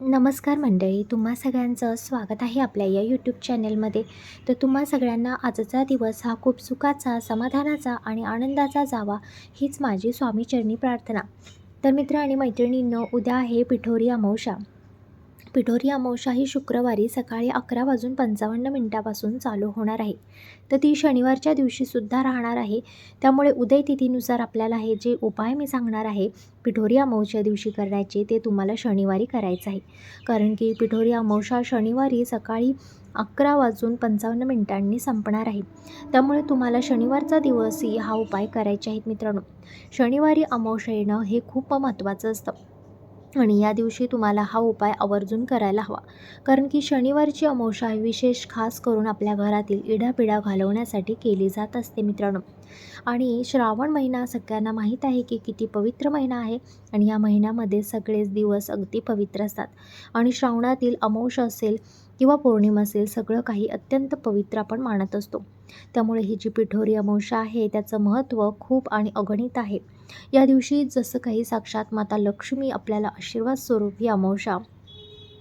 नमस्कार मंडळी, तुम्हा सगळ्यांचं स्वागत आहे आपल्या या यूट्यूब चॅनलमध्ये. तर तुम्हा सगळ्यांना आजचा दिवस हा खूप सुखाचा, समाधानाचा आणि आनंदाचा जावा, हीच माझी स्वामीचरणी प्रार्थना. तर मित्र आणि मैत्रिणींनो, उद्या आहे पिठोरी अमावस्या. पिठोरी अमावस्या ही शुक्रवारी सकाळी 11:55 चालू होणार आहे. तर ती शनिवारच्या दिवशीसुद्धा राहणार आहे. त्यामुळे उदय तिथीनुसार आपल्याला हे जे उपाय मी सांगणार आहे पिठोरी अमावस्या दिवशी करायचे, ते तुम्हाला शनिवारी करायचं आहे. कारण की पिठोरी अमावस्या शनिवारी सकाळी 11:55 संपणार आहे. त्यामुळे तुम्हाला शनिवारचा दिवसही हा उपाय करायचे आहेत मित्रांनो. शनिवारी अमावस्या येणं हे खूप महत्त्वाचं असतं आणि या दिवशी तुम्हाला हा उपाय आवर्जून करायला हवा. कारण की शनिवारची अमावस्या विशेष खास करून आपल्या घरातील इडापिडा घालवण्यासाठी केली जात असते मित्रांनो. आणि श्रावण महिना सगळ्यांना माहीत आहे की किती पवित्र महिना आहे आणि या महिन्यामध्ये सगळेच दिवस अगदी पवित्र असतात. आणि श्रावणातील अमावस्या असेल किंवा पौर्णिमा असेल, सगळं काही अत्यंत पवित्र आपण मानत असतो. त्यामुळे ही जी पिठोरी अमावस्या आहे त्याचं महत्त्व खूप आणि अगणित आहे. या दिवशी जसं काही साक्षात माता लक्ष्मी आपल्याला आशीर्वाद स्वरूप ही अमावस्या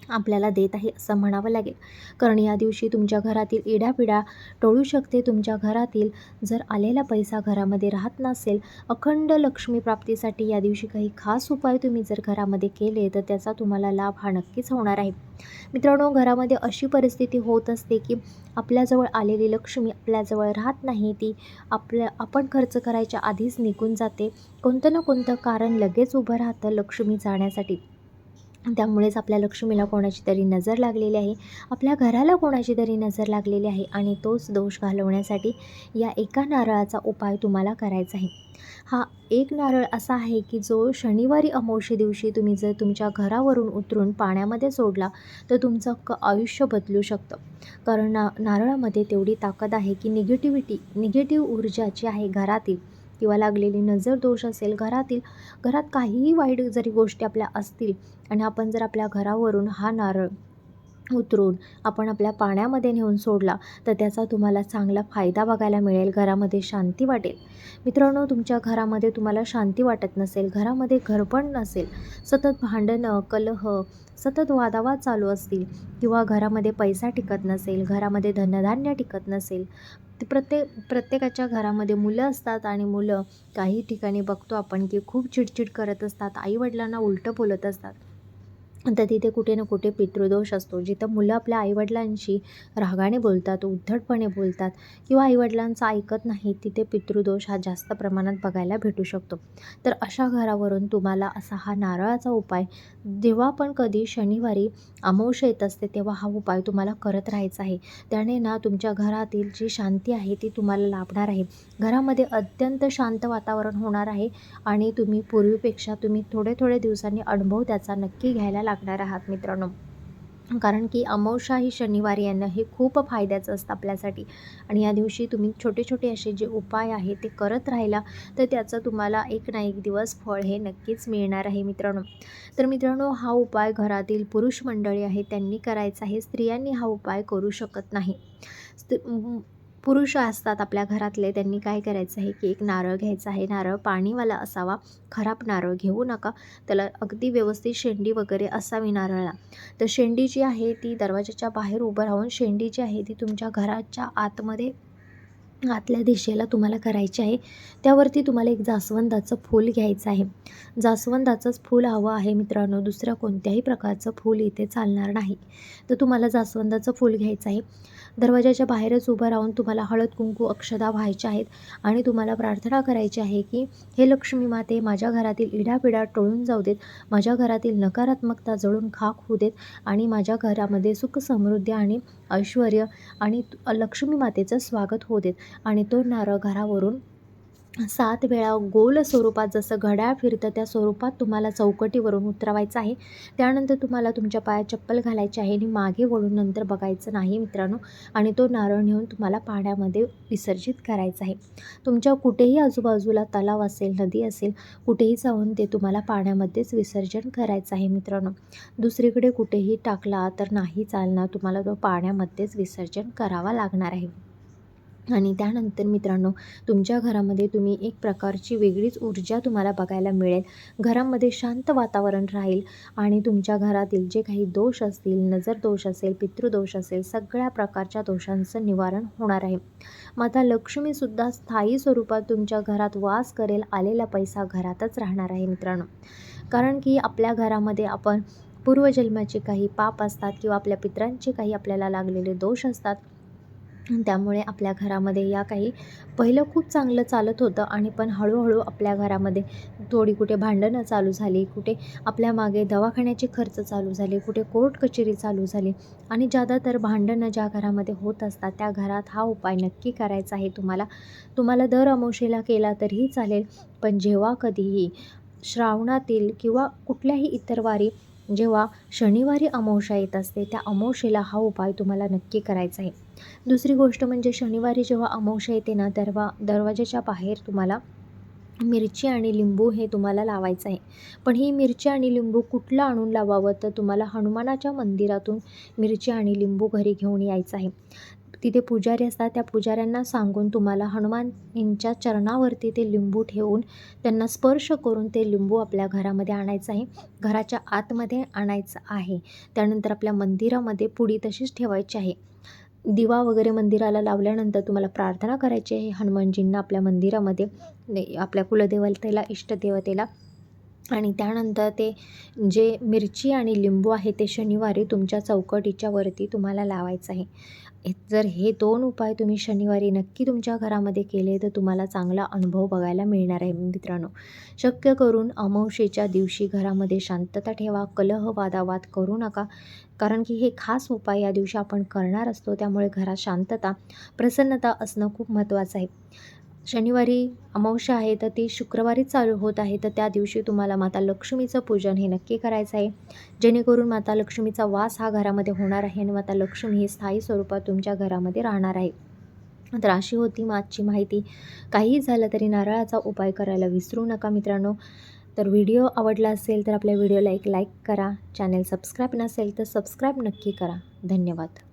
आपल्याला देत आहे असं म्हणावं लागेल. कारण या दिवशी तुमच्या घरातील इडापिडा टळू शकते. तुमच्या घरातील जर आलेला पैसा घरामध्ये राहत नसेल, अखंड लक्ष्मी प्राप्तीसाठी या दिवशी काही खास उपाय तुम्ही जर घरामध्ये केले तर त्याचा तुम्हाला लाभ हा नक्कीच होणार आहे. मित्रांनो, घरामध्ये अशी परिस्थिती होत असते की आपल्याजवळ आलेली लक्ष्मी आपल्याजवळ राहत नाही. ती आपण खर्च करायच्या आधीच निघून जाते. कोणतं ना कोणतं कारण लगेच उभं राहतं लक्ष्मी जाण्यासाठी. त्यामुळेच आपल्या लक्ष्मीला कोणाची तरी नजर लागलेली आहे, आपल्या घराला कोणाची तरी नजर लागलेली आहे आणि तोच दोष घालवण्यासाठी या एका नारळाचा उपाय तुम्हाला करायचा आहे. हा एक नारळ असा आहे की जो शनिवारी अमावस्ये दिवशी तुम्ही जर तुमच्या घरावरून उतरून पाण्यामध्ये सोडला तर तुमचं अख्खं आयुष्य बदलू शकतं. कारण नारळामध्ये तेवढी ताकद आहे की निगेटिव्ह ऊर्जा जी आहे घरातील किंवा लागलेली नजर दोष असेल घरात काहीही वाईट जरी गोष्टी आपल्या असतील आणि आपण जर आपल्या घरावरून हा नारळ उतरून आपण आपल्या पाण्यामध्ये नेऊन सोडला तर त्याचा तुम्हाला चांगला फायदा बघायला मिळेल. घरामध्ये शांती वाटेल. मित्रांनो, तुमच्या घरामध्ये तुम्हाला शांती वाटत नसेल, घरामध्ये घरपण नसेल, सतत भांडणं, कलह, सतत वादावाद चालू असतील किंवा घरामध्ये पैसा टिकत नसेल, घरामध्ये धनधान्य टिकत नसेल, ते प्रत्येकाच्या घरामध्ये मुलं असतात आणि मुलं काही ठिकाणी बघतो आपण की खूप चिडचिड करत असतात, आईवडिलांना उलटं बोलत असतात. तर तिथे कुठे ना कुठे पितृदोष असतो. जिथं मुलं आपल्या आईवडिलांशी रागाने बोलतात, उद्धटपणे बोलतात किंवा आईवडिलांचं ऐकत नाही, तिथे पितृदोष हा जास्त प्रमाणात बघायला भेटू शकतो. तर अशा घरावरून तुम्हाला असा हा नारळाचा उपाय जेव्हा पण कधी शनिवारी अमावस्या येत असते तेव्हा हा उपाय तुम्हाला करत राहायचा आहे. त्याने ना तुमच्या घरातील जी शांती आहे ती तुम्हाला लाभणार आहे. घरामध्ये अत्यंत शांत वातावरण होणार आहे आणि तुम्ही पूर्वीपेक्षा थोड्या दिवसांनी अनुभव त्याचा नक्की घ्यायला लागणार आहात मित्रांनो. कारण की अमावस्या ही शनिवारी येणं हे खूप फायद्याचं असतं आपल्यासाठी आणि या दिवशी तुम्ही छोटे असे जे उपाय आहे ते करत राहिला तर त्याचं तुम्हाला एक ना एक दिवस फळ हे नक्कीच मिळणार आहे मित्रांनो. तर मित्रांनो, हा उपाय घरातील पुरुष मंडळी आहे त्यांनी करायचा आहे. स्त्रियांनी हा उपाय करू शकत नाही. पुरुष असतात आपल्या घरातले, त्यांनी काय करायचं आहे की एक नारळ घ्यायचा आहे. नारळ पाणीवाला असावा, खराब नारळ घेऊ नका. त्याला अगदी व्यवस्थित शेंडी वगैरे असावी नारळाला. तर शेंडी जी आहे ती दरवाजाच्या बाहेर उभं राहून शेंडी जी आहे ती तुमच्या घराच्या आतल्या दिशेला तुम्हाला करायची आहे. त्यावरती तुम्हाला एक जास्वंदाचं फूल घ्यायचं आहे. जास्वंदाचंच फूल हवं आहे मित्रांनो, दुसऱ्या कोणत्याही प्रकारचं फूल इथे चालणार नाही. तर तुम्हाला जास्वंदाचं फूल घ्यायचं आहे. दरवाजाच्या बाहेरच उभं राहून तुम्हाला हळद कुंकू अक्षदा व्हायच्या आहेत आणि तुम्हाला प्रार्थना करायची आहे की हे लक्ष्मी माते, माझ्या घरातील इडापिडा टळून जाऊ देत, माझ्या घरातील नकारात्मकता जळून खाक होऊ देत आणि माझ्या घरामध्ये सुख समृद्धी आणि ऐश्वर्य आणि लक्ष्मी मातेचं स्वागत होऊ देत. आणि तो नारळ घरावरून 7 वेळा गोल स्वरूपात जसं घड्याळ फिरतं त्या स्वरूपात तुम्हाला चौकटीवरून उतरवायचं आहे. त्यानंतर तुम्हाला तुमच्या पायात चप्पल घालायची आहे आणि मागे वळून नंतर बघायचं नाही मित्रांनो. आणि तो नारळ नेऊन तुम्हाला पाण्यामध्ये विसर्जित करायचा आहे. तुमच्या कुठेही आजूबाजूला तलाव असेल, नदी असेल, कुठेही जाऊन ते तुम्हाला पाण्यामध्येच विसर्जन करायचं आहे मित्रांनो. दुसरीकडे कुठेही टाकला तर नाही चालणार, तुम्हाला तो पाण्यामध्येच विसर्जन करावा लागणार आहे. आणि त्यानंतर मित्रांनो, तुमच्या घरामध्ये तुम्ही एक प्रकारची वेगळीच ऊर्जा तुम्हाला बघायला मिळेल. घरामध्ये शांत वातावरण राहील आणि तुमच्या घरातील जे काही दोष असतील, नजर दोष असेल, पितृदोष असेल, सगळ्या प्रकारच्या दोषांचं निवारण होणार आहे. माता लक्ष्मीसुद्धा स्थायी स्वरूपात तुमच्या घरात वास करेल. आलेला पैसा घरातच राहणार आहे मित्रांनो. कारण की आपल्या घरामध्ये आपण पूर्वजन्माचे काही पाप असतात किंवा आपल्या पितरांचे काही आपल्याला लागलेले दोष असतात. त्यामुळे आपल्या घरामध्ये या काही पहिलं खूप चांगलं चालत होतं आणि पण हळूहळू आपल्या घरामध्ये थोडी कुठे भांडणं चालू झाली, कुठे आपल्या मागे दवाखान्याचे खर्च चालू झाले, कुठे कोर्ट कचेरी चालू झाली आणि ज्यादातर भांडणं ज्या घरामध्ये होत असतात त्या घरात हा उपाय नक्की करायचा आहे तुम्हाला दर अमावस्येला केला तरीही चालेल. पण जेव्हा कधीही श्रावणातील किंवा कुठल्याही इतर वारी जेव्हा शनिवारी अमावस्या येत असते त्या अमावस्येला हा उपाय तुम्हाला नक्की करायचा आहे. दुसरी गोष्ट म्हणजे शनिवारी जेव्हा अमावस्या येते ना, दरवाजाच्या बाहेर तुम्हाला मिरची आणि लिंबू हे तुम्हाला लावायचं आहे. पण ही मिरची आणि लिंबू कुठलं आणून लावावं, तर तुम्हाला हनुमानाच्या मंदिरातून मिरची आणि लिंबू घरी घेऊन यायचं आहे. तिथे पुजारी असतात, त्या पुजाऱ्यांना सांगून तुम्हाला हनुमान यांच्या चरणावरती ते लिंबू ठेवून त्यांना स्पर्श करून ते लिंबू आपल्या घरामध्ये आणायचं आहे. घराच्या आतमध्ये आणायचं आहे. त्यानंतर आपल्या मंदिरामध्ये पुडी तशीच ठेवायची आहे. दिवा वगैरे मंदिराला लावल्यानंतर तुम्हाला प्रार्थना करायची आहे हनुमानजींना आपल्या मंदिरामध्ये, आपल्या कुलदेवतेला, इष्टदेवतेला. आणि त्यानंतर ते जे मिरची आणि लिंबू आहे ते शनिवारी तुमच्या चौकटीच्या वरती तुम्हाला लावायचं आहे. जर हे 2 उपाय तुम्ही शनिवारी नक्की तुमच्या घरामध्ये केले तर तुम्हाला चांगला अनुभव बघायला मिळणार आहे मित्रांनो. शक्य करून अमावस्येच्या दिवशी घरामध्ये शांतता ठेवा. कलह वादावाद करू नका. कारण की हे खास उपाय या दिवशी आपण करणार असतो. त्यामुळे घरात शांतता, प्रसन्नता असणं खूप महत्त्वाचं आहे. शनिवारी अमावस्या आहे तर ती शुक्रवारी चालू होत आहे, तर त्या दिवशी तुम्हाला माता लक्ष्मीचं पूजन हे नक्की करायचं आहे. जेणेकरून माता लक्ष्मीचा वास हा घरामध्ये होणार आहे आणि माता लक्ष्मी ही स्थायी स्वरूपात तुमच्या घरामध्ये राहणार आहे. तर अशी होती आजची माहिती. काहीही झालं तरी नारळाचा उपाय करायला विसरू नका मित्रांनो. तर व्हिडिओ आवडला असेल तर आपल्या व्हिडिओला एक लाईक करा. चॅनल सबस्क्राईब नसेल तर सबस्क्राईब नक्की करा. धन्यवाद.